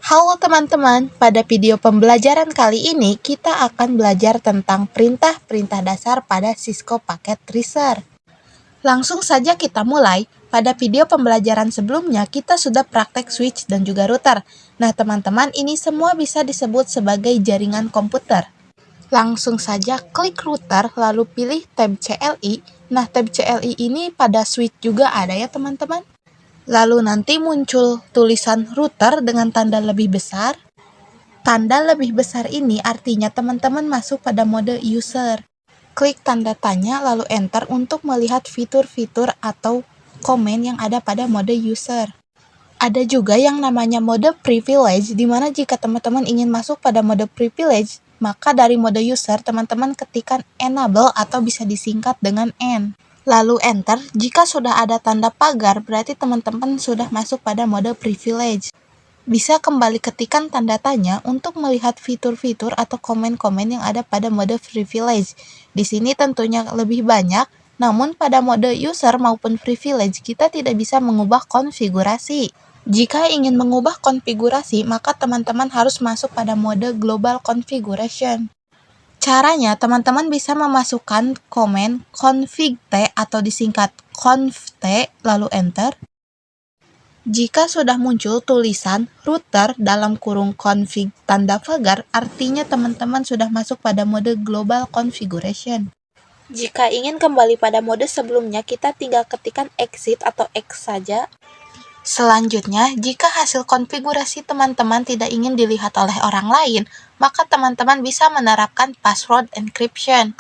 Halo teman-teman, pada video pembelajaran kali ini kita akan belajar tentang perintah-perintah dasar pada Cisco Packet Tracer. Langsung saja kita mulai. Pada video pembelajaran sebelumnya kita sudah praktek switch dan juga router. Nah teman-teman, ini semua bisa disebut sebagai jaringan komputer. Langsung saja klik router lalu pilih tab CLI. Nah tab CLI ini pada switch juga ada ya teman-teman. Lalu nanti muncul tulisan router dengan tanda lebih besar. Tanda lebih besar ini artinya teman-teman masuk pada mode user. Klik tanda tanya lalu enter untuk melihat fitur-fitur atau komen yang ada pada mode user. Ada juga yang namanya mode privilege, di mana jika teman-teman ingin masuk pada mode privilege, maka dari mode user teman-teman ketikkan enable atau bisa disingkat dengan N. Lalu enter, jika sudah ada tanda pagar berarti teman-teman sudah masuk pada mode privilege. Bisa kembali ketikkan tanda tanya untuk melihat fitur-fitur atau komen-komen yang ada pada mode privilege. Di sini tentunya lebih banyak, namun pada mode user maupun privilege kita tidak bisa mengubah konfigurasi. Jika ingin mengubah konfigurasi, maka teman-teman harus masuk pada mode global configuration. Caranya, teman-teman bisa memasukkan komen config T atau disingkat conf T, lalu enter. Jika sudah muncul tulisan router dalam kurung config tanda pagar, artinya teman-teman sudah masuk pada mode global configuration. Jika ingin kembali pada mode sebelumnya, kita tinggal ketikkan exit atau X saja. Selanjutnya, jika hasil konfigurasi teman-teman tidak ingin dilihat oleh orang lain, maka teman-teman bisa menerapkan password encryption.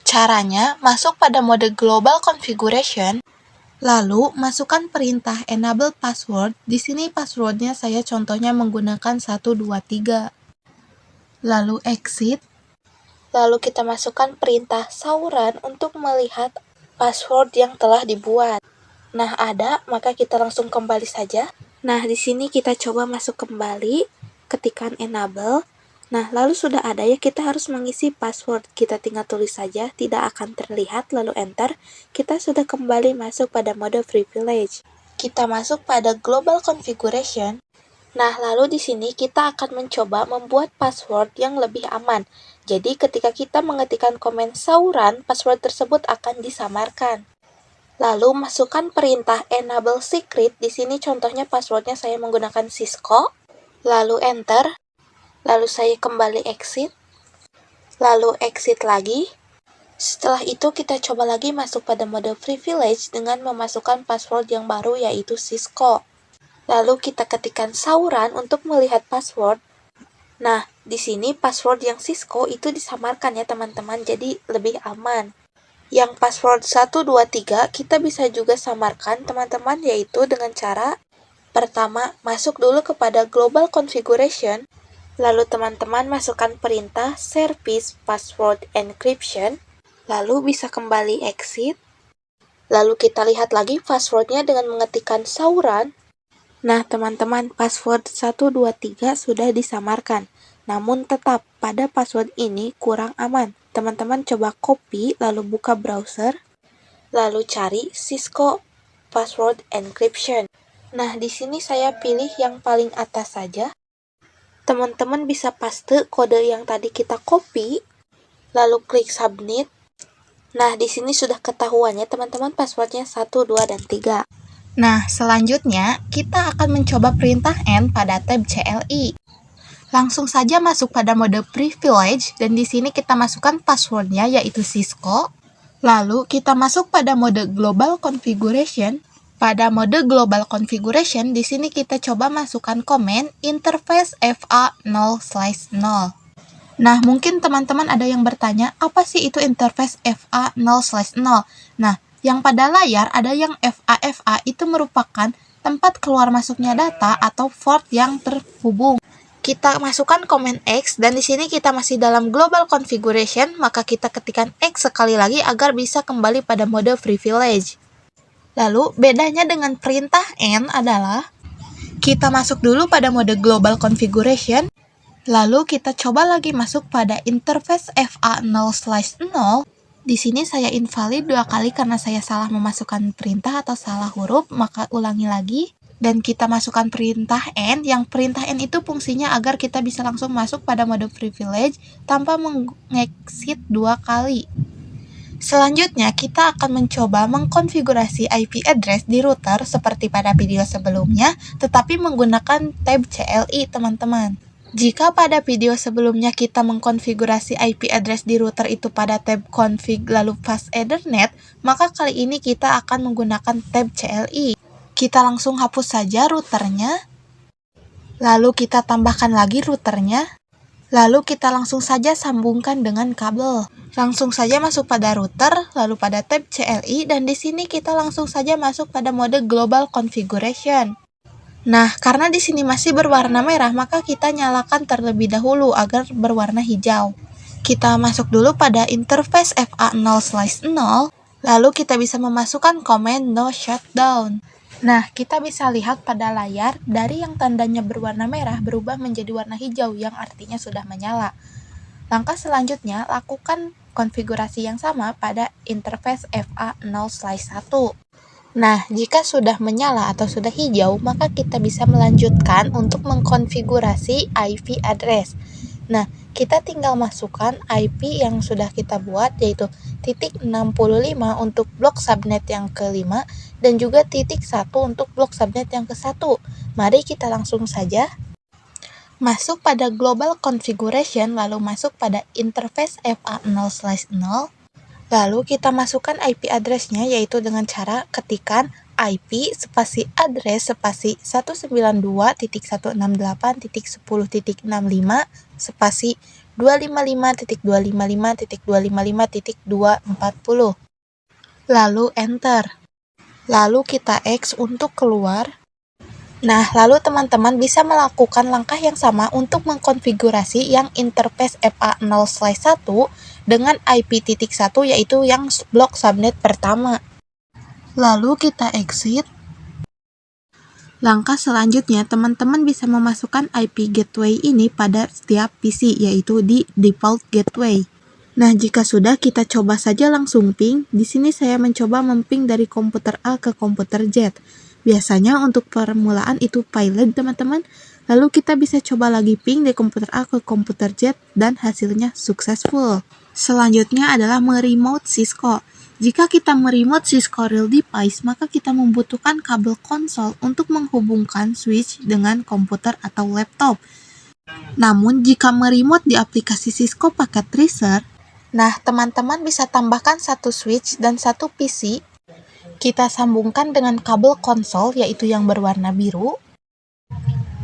Caranya, masuk pada mode global configuration, lalu masukkan perintah enable password. Di sini passwordnya saya contohnya menggunakan 123. Lalu exit. Lalu kita masukkan perintah sauran untuk melihat password yang telah dibuat. Nah, ada, maka kita langsung kembali saja. Nah, di sini kita coba masuk kembali, ketikkan enable. Nah, lalu sudah ada ya, kita harus mengisi password. Kita tinggal tulis saja, tidak akan terlihat, lalu enter. Kita sudah kembali masuk pada mode privilege. Kita masuk pada global configuration. Nah, lalu di sini kita akan mencoba membuat password yang lebih aman. Jadi, ketika kita mengetikkan komen sauran, password tersebut akan disamarkan. Lalu masukkan perintah enable secret. Di sini contohnya passwordnya saya menggunakan Cisco. Lalu enter. Lalu saya kembali exit. Lalu exit lagi. Setelah itu kita coba lagi masuk pada mode privilege dengan memasukkan password yang baru yaitu Cisco. Lalu kita ketikkan sauran untuk melihat password. Nah, di sini password yang Cisco itu disamarkan ya teman-teman, jadi lebih aman. Yang password 123 kita bisa juga samarkan teman-teman, yaitu dengan cara pertama masuk dulu kepada global configuration, lalu teman-teman masukkan perintah service password encryption, lalu bisa kembali exit, lalu kita lihat lagi passwordnya dengan mengetikkan sauran. Nah teman-teman, password 123 sudah disamarkan, namun tetap pada password ini kurang aman. Teman-teman coba copy, lalu buka browser, lalu cari Cisco Password Encryption. Nah, di sini saya pilih yang paling atas saja. Teman-teman bisa paste kode yang tadi kita copy, lalu klik submit. Nah, di sini sudah ketahuannya teman-teman passwordnya 1, 2, dan 3. Nah, selanjutnya kita akan mencoba perintah N pada tab CLI. Langsung saja masuk pada mode privilege dan di sini kita masukkan passwordnya yaitu Cisco. Lalu kita masuk pada mode global configuration. Pada mode global configuration di sini kita coba masukkan komen interface FA0/0. Nah, mungkin teman-teman ada yang bertanya, apa sih itu interface FA0/0? Nah, yang pada layar ada yang FA itu merupakan tempat keluar masuknya data atau port yang terhubung. Kita masukkan komen X dan di sini kita masih dalam global configuration, maka kita ketikkan X sekali lagi agar bisa kembali pada mode privilege. Lalu bedanya dengan perintah N adalah kita masuk dulu pada mode global configuration, lalu kita coba lagi masuk pada interface FA0/0. Di sini saya invalid 2 kali karena saya salah memasukkan perintah atau salah huruf, maka ulangi lagi. dan kita masukkan perintah N, yang perintah N itu fungsinya agar kita bisa langsung masuk pada mode privilege tanpa mengexit 2 kali. Selanjutnya, kita akan mencoba mengkonfigurasi IP address di router seperti pada video sebelumnya, tetapi menggunakan tab CLI, teman-teman. Jika pada video sebelumnya kita mengkonfigurasi IP address di router itu pada tab config lalu fast ethernet, maka kali ini kita akan menggunakan tab CLI. Kita langsung hapus saja routernya, lalu kita tambahkan lagi routernya, lalu kita langsung saja sambungkan dengan kabel. Langsung saja masuk pada router, lalu pada tab CLI, dan di sini kita langsung saja masuk pada mode global configuration. Nah, karena di sini masih berwarna merah, maka kita nyalakan terlebih dahulu agar berwarna hijau. Kita masuk dulu pada interface FA0/0, lalu kita bisa memasukkan command no shutdown. Nah, kita bisa lihat pada layar, dari yang tandanya berwarna merah berubah menjadi warna hijau yang artinya sudah menyala. Langkah selanjutnya, lakukan konfigurasi yang sama pada interface FA0/1. Nah, jika sudah menyala atau sudah hijau, maka kita bisa melanjutkan untuk mengkonfigurasi IP address. Nah, kita tinggal masukkan IP yang sudah kita buat, yaitu /65 untuk blok subnet yang kelima, dan juga /1 untuk blok subnet yang ke-1. Mari kita langsung saja masuk pada global configuration, lalu masuk pada interface FA0/0. Lalu kita masukkan IP address-nya, yaitu dengan cara ketikkan IP spasi address spasi 192.168.10.65 spasi 255.255.255.240. Lalu enter. Lalu kita X untuk keluar. Nah, lalu teman-teman bisa melakukan langkah yang sama untuk mengkonfigurasi yang interface FA0/1 dengan IP.1, yaitu yang blok subnet pertama. Lalu kita exit. Langkah selanjutnya, teman-teman bisa memasukkan IP gateway ini pada setiap PC, yaitu di default gateway. Nah, jika sudah, kita coba saja langsung ping. Di sini saya mencoba memping dari komputer A ke komputer Z. Biasanya untuk permulaan itu pilot, teman-teman. Lalu kita bisa coba lagi ping dari komputer A ke komputer Z dan hasilnya successful. Selanjutnya adalah meremote Cisco. Jika kita meremote Cisco Real Device, maka kita membutuhkan kabel konsol untuk menghubungkan switch dengan komputer atau laptop. Namun, jika meremote di aplikasi Cisco Packet Tracer, nah, teman-teman bisa tambahkan satu switch dan satu PC. Kita sambungkan dengan kabel konsol, yaitu yang berwarna biru.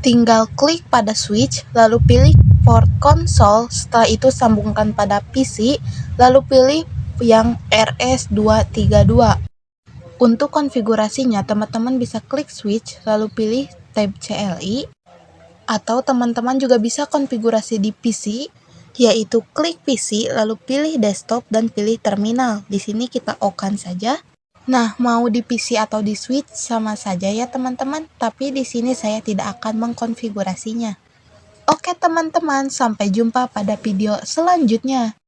Tinggal klik pada switch, lalu pilih port konsol. Setelah itu sambungkan pada PC, lalu pilih yang RS232. Untuk konfigurasinya, teman-teman bisa klik switch, lalu pilih tab CLI. Atau teman-teman juga bisa konfigurasi di PC, yaitu klik PC, lalu pilih desktop dan pilih terminal. Di sini kita on saja. Nah, mau di PC atau di switch sama saja ya teman-teman, tapi di sini saya tidak akan mengkonfigurasinya. Oke teman-teman, sampai jumpa pada video selanjutnya.